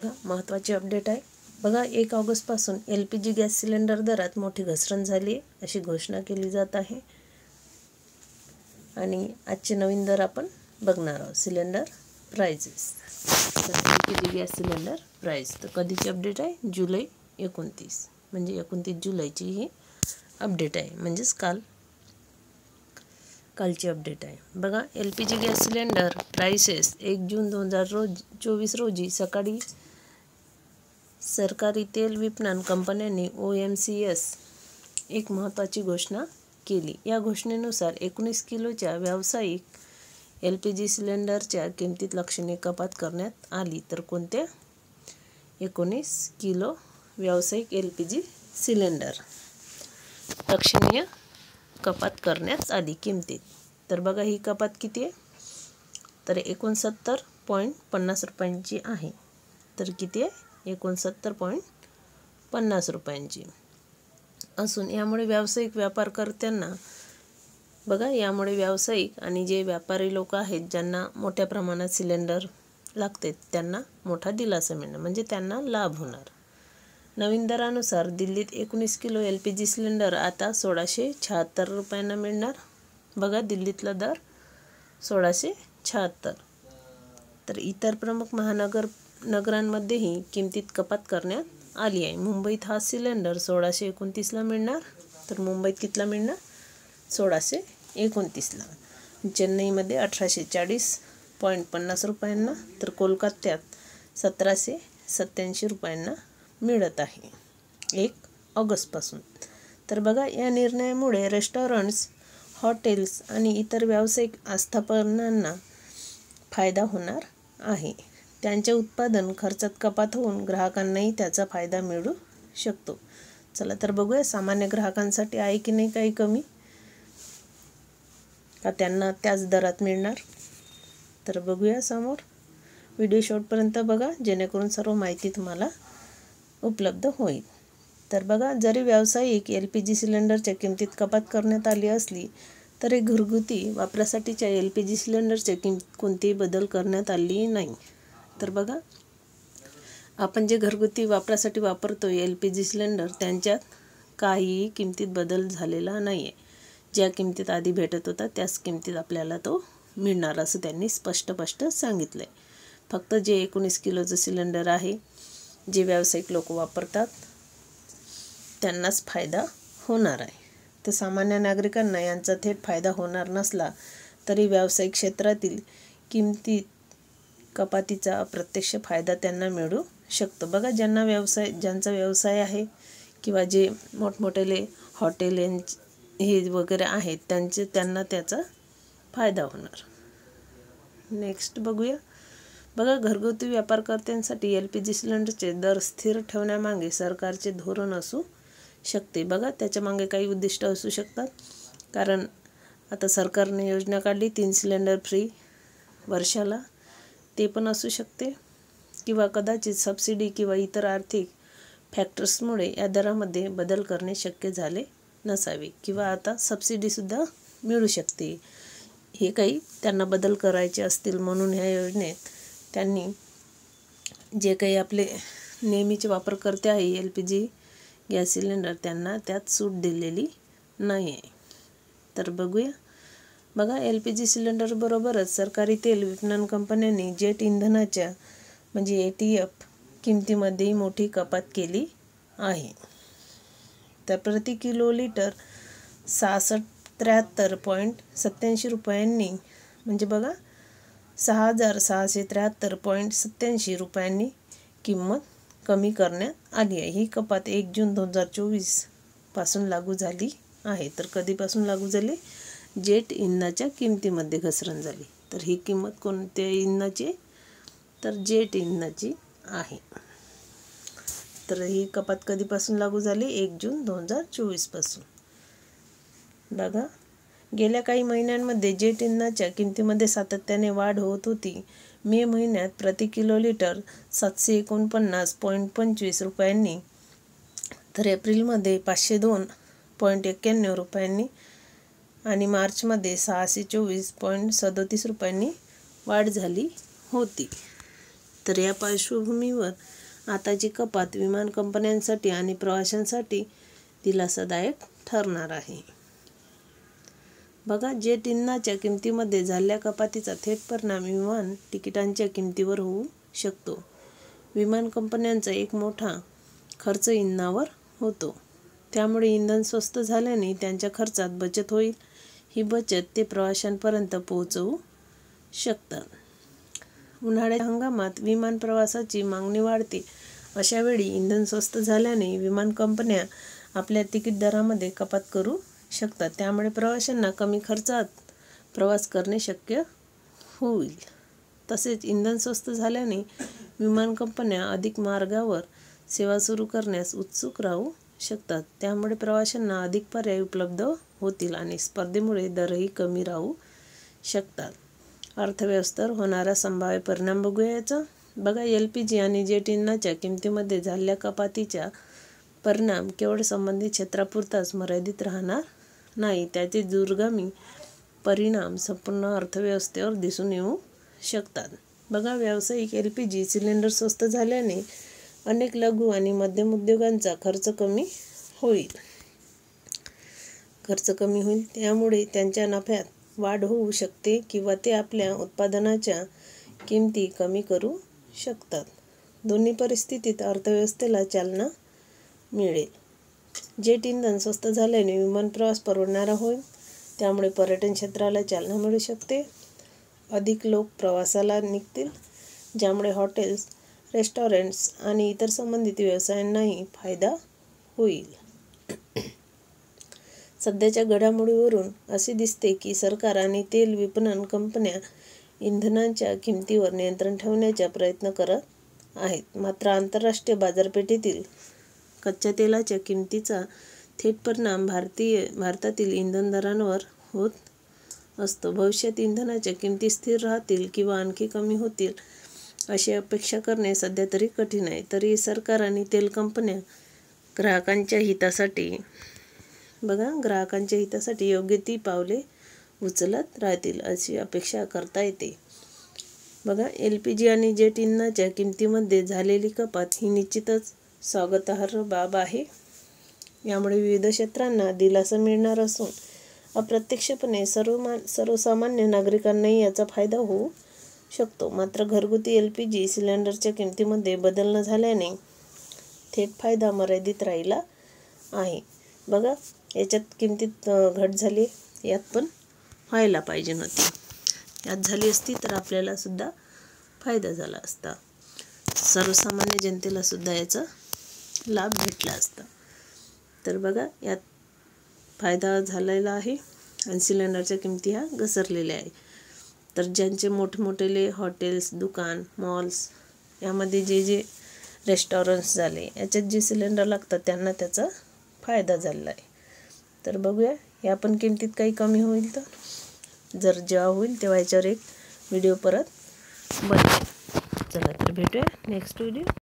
महत्त्वाची अपडेट आहे बघा। 1 ऑगस्टपासून LPG गॅस सिलेंडर दरात मोठी घसरण झाली अशी घोषणा केली जात आहे। आणि आजचे नवीन दर आपण बघणार आहोत। Cylinder prices, LPG gas cylinder price तर कधीची अपडेट आहे? जुलै 29 म्हणजे 29 जुलैची ही अपडेट आहे, म्हणजेच कालची अपडेट आहे बघा। LPG गॅस सिलेंडर प्राइसेस 1 जून 2024 रोजी सकाळी सरकारी तेल विपणन कंपन्यांनी OMCS एक महत्त्वाची घोषणा केली। या घोषणेनुसार 19 किलोच्या व्यावसायिक LPG सिलेंडरच्या किमतीत लक्षणीय कपात करण्यात आली। तर कोणत्या? 19 किलो व्यावसायिक LPG सिलेंडर लक्षणीय कपात करण्यात आली किमतीत। तर बघा ही कपात किती आहे? तर 69.50 रुपयांची आहे। तर किती आहे? 69.50 रुपयांची असून यामुळे व्यावसायिक व्यापारकर्त्यांना बघा, यामुळे व्यावसायिक आणि जे व्यापारी लोक आहेत ज्यांना मोठ्या प्रमाणात सिलेंडर लागते त्यांना मोठा दिलासा मिळणार, म्हणजे त्यांना लाभ होणार। नवीन दरानुसार दिल्लीत 19 किलो LPG सिलेंडर आता 1676 रुपयांना मिळणार। बघा दिल्लीतला दर 1676। तर इतर प्रमुख नगरांमध्येही किमतीत कपात करण्यात आली आहे। मुंबईत हा सिलेंडर 1629ला मिळणार। तर मुंबईत कितीला मिळणार? 1629ला। चेन्नईमध्ये 1840.50 रुपयांना, तर कोलकात्यात 1787 रुपयांना मिळत आहे 1 ऑगस्टपासून। तर बघा या निर्णयामुळे रेस्टॉरंट्स, हॉटेल्स आणि इतर व्यावसायिक आस्थापनांना फायदा होणार आहे। त्यांच्या उत्पादन खर्चात कपात होऊन ग्राहकांनाही त्याचा फायदा मिळू शकतो। चला तर बघूया सामान्य ग्राहकांसाठी आहे की नाही काही कमी, का त्यांना त्याच दरात मिळणार। तर बघूया समोर। व्हिडिओ शेवटपर्यंत बघा जेणेकरून सर्व माहिती तुम्हाला उपलब्ध होईल। तर बघा, जरी व्यावसायिक LPG सिलेंडरच्या किमतीत कपात करण्यात आली असली तरी घरगुती वापरासाठीच्या LPG सिलेंडरच्या किमतीत कोणतेही बदल करण्यात आली नाही। तर बघा, आपण जे घरगुती वापरासाठी वापरतो LPG सिलेंडर त्यांच्यात काहीही किमतीत बदल झालेला नाही आहे। ज्या किमतीत आधी भेटत होता त्याच किमतीत आपल्याला तो मिळणार असं त्यांनी स्पष्ट सांगितलं आहे। फक्त जे 19 किलोचं सिलेंडर आहे जे व्यावसायिक लोक वापरतात त्यांनाच फायदा होणार आहे। तर सामान्य नागरिकांना यांचा थेट फायदा होणार नसला तरी व्यावसायिक क्षेत्रातील किमतीत कपातीचा अप्रत्यक्ष फायदा त्यांना मिळू शकतो। बघा ज्यांचा व्यवसाय आहे किंवा जे मोठमोठे हॉटेल हे वगैरे आहेत त्यांना त्याचा फायदा होणार। नेक्स्ट बघूया। बघा, घरगुती व्यापारकर्त्यांसाठी LPG सिलेंडरचे दर स्थिर ठेवण्यामागे सरकारचे धोरण असू शकते। बघा त्याच्या मागे काही उद्दिष्ट असू शकतात, कारण आता सरकारने योजना काढली 3 सिलेंडर फ्री वर्षाला, ते पण असू शकते। किंवा कदाचित सबसिडी किंवा इतर आर्थिक फॅक्टर्समुळे या दरामध्ये बदल करणे शक्य झाले नसावे, किंवा आता सबसिडीसुद्धा मिळू शकते। हे काही त्यांना बदल करायचे असतील म्हणून ह्या योजनेत त्यांनी जे काही आपले नेहमीचे वापरकर्ते आहे LPG गॅस सिलेंडर त्यांना त्यात सूट दिलेली नाही आहे। तर बघूया। बघा, LPG सिलेंडर बरोबरच सरकारी तेल विपणन कंपन्यांनी जेट इंधनाच्या म्हणजे ATF किमतीमध्येही मोठी कपात केली आहे। तर प्रति किलो लिटर 673.87 रुपयांनी म्हणजे बघा 6673.87 रुपयांनी किंमत कमी करण्यात आली आहे। ही कपात 1 जून 2024 पासून लागू झाली आहे। तर कधीपासून लागू झाली? जेट इंधनाच्या किमतीमध्ये घसरण झाली। तर ही किंमत कोणत्या इंधनाची? तर जेट इंधनाची आहे। तर ही कपात कधीपासून लागू झाली? 1 जून 2024 पासून। बघा, गेल्या काही महिन्यांमध्ये जेट इंधनाच्या किमतीमध्ये सातत्याने वाढ होत होती। मे महिन्यात प्रति किलो लिटर 749.25 रुपयांनी, तर एप्रिलमध्ये 502.91 रुपयांनी आणि मार्चमध्ये 624.37 रुपयांनी वाढ झाली होती। तर या पार्श्वभूमीवर आताची कपात विमान कंपन्यांसाठी आणि प्रवाशांसाठी दिलासादायक ठरणार आहे. बघा, जेट इंधनाच्या किमतीमध्ये झालेल्या कपातीचा थेट परिणाम विमान तिकिटांच्या किमतीवर होऊ शकतो. विमान कंपन्यांचा एक मोठा खर्च इंधनावर होतो. त्यामुळे इंधन स्वस्त झाल्याने त्यांच्या खर्चात बचत होईल. ही बचत ते प्रवाशांपर्यंत पोहोचवू शकतात. उन्हाळ्याच्या हंगामात विमान प्रवासाची मागणी वाढते. अशा वेळी इंधन स्वस्त झाल्याने विमान कंपन्या आपल्या तिकीट दरामध्ये कपात करू शकतात. त्यामुळे प्रवाशांना कमी खर्चात प्रवास करणे शक्य होईल. तसेच इंधन स्वस्त झाल्याने विमान कंपन्या अधिक मार्गावर सेवा सुरू करण्यास उत्सुक राहू शकतात. त्यामुळे प्रवाशांना अधिक पर्याय उपलब्ध होतील आणि स्पर्धेमुळे दरही कमी राहू शकतात. अर्थव्यवस्थेवर होणारा संभाव्य परिणाम बघूया याचा. बघा, LPG आणि जेट इंधनाच्या किमतीमध्ये झालेल्या कपातीचा परिणाम केवळ संबंधित क्षेत्रापुरताच मर्यादित राहणार नाही. त्याचे दूरगामी परिणाम संपूर्ण अर्थव्यवस्थेवर दिसून येऊ शकतात. बघा, व्यावसायिक LPG सिलेंडर स्वस्त झाल्याने अनेक लघु आणि मध्यम उद्योगांचा खर्च कमी होईल. त्यामुळे त्यांच्या नफ्यात वाढ होऊ शकते किंवा ते आपल्या उत्पादनाच्या किमती कमी करू शकतात. दोन्ही परिस्थितीत अर्थव्यवस्थेला चालना मिळेल. जेट इंधन स्वस्त झाल्याने विमान प्रवास परवडणारा होईल. त्यामुळे पर्यटन क्षेत्राला चालना मिळू शकते. अधिक लोक प्रवासाला निघतील, ज्यामुळे हॉटेल्स, रेस्टॉरंट्स आणि इतर संबंधित व्यवसायांनाही फायदा होईल. सध्याच्या घडामोडीवरून असे दिसते की सरकार आणि तेल विपणन कंपन्या इंधनाच्या किमतीवर नियंत्रण ठेवण्याचा प्रयत्न करत आहेत. मात्र आंतरराष्ट्रीय बाजारपेठेतील कच्च्या तेलाच्या किमतीचा थेट परिणाम भारतातील इंधन दरांवर होत असतो. भविष्यात इंधनाच्या किमती स्थिर राहतील किंवा आणखी कमी होतील अशी अपेक्षा करणे सध्या तरी कठीण आहे. तरी सरकार आणि तेल कंपन्या ग्राहकांच्या हितासाठी योग्य ती पावले उचलत राहतील अशी अपेक्षा करता येते. बघा, LPG आणि जेट इंधनाच्या किमतीमध्ये झालेली कपात ही निश्चितच स्वागतार्ह बाब आहे. यामुळे विविध क्षेत्रांना दिलासा मिळणार असून अप्रत्यक्षपणे सर्वसामान्य नागरिकांनाही याचा फायदा होऊ शकतो. मात्र घरगुती LPG सिलेंडरच्या किमतीमध्ये बदल न झाल्याने थेट फायदा मर्यादित राहिला आहे. बघा, याच्यात किमतीत घट झाली, यात पण व्हायला पाहिजे नव्हती. यात झाली असती तर आपल्याला सुद्धा फायदा झाला असता. सर्वसामान्य जनतेला सुद्धा याचा लाभ भेटला असता. तर बघा, यात फायदा झालेला आहे आणि सिलेंडरच्या किमती ह्या घसरलेल्या आहे. तर ज्यांचे मोठमोठे हॉटेल्स, दुकान, मॉल्स यामध्ये जे रेस्टॉरंट्स झाले, याच्यात जे सिलेंडर लागतात त्यांना त्याचा फायदा झालेला आहे. तर बघूया, या पण किमतीत काही कमी होईल तर. जेव्हा होईल तेव्हा याच्यावर एक व्हिडिओ परत बनवेल. चला तर भेटूया नेक्स्ट व्हिडिओ.